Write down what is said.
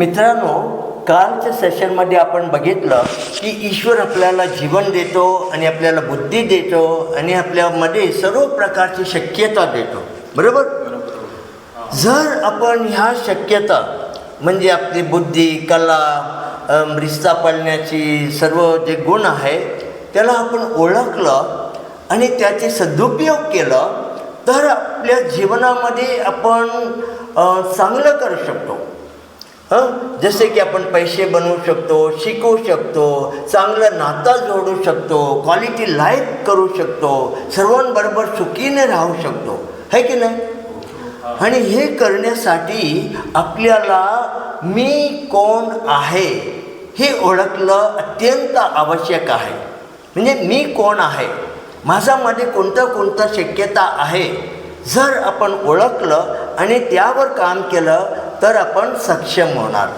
मित्रांनो, कालच्या सेशनमध्ये आपण बघितलं की ईश्वर आपल्याला जीवन देतो आणि आपल्याला बुद्धी देतो आणि आपल्यामध्ये सर्व प्रकारची शक्यता देतो, बरोबर? जर आपण ह्या शक्यता म्हणजे आपली बुद्धी, कला, रिश्ता पाळण्याची सर्व जे गुण आहे त्याला आपण ओळखलं आणि त्याचे सदुपयोग केलं तर आपल्या जीवनामध्ये आपण चांगलं करू शकतो. जसे की आपण पैसे बनवू शकतो, शिकवू शकतो, चांगलं नातं जोडू शकतो, क्वालिटी लाईफ करू शकतो, सर्वांबरोबर सुखीने राहू शकतो, है की नाही? आणि हे करण्यासाठी आपल्याला मी कोण आहे हे ओळखलं अत्यंत आवश्यक आहे. म्हणजे मी कोण आहे, माझ्यामध्ये कोणत्या शक्यता आहे, जर आपण ओळखलं आणि त्यावर काम केलं तर आपण सक्षम होणार.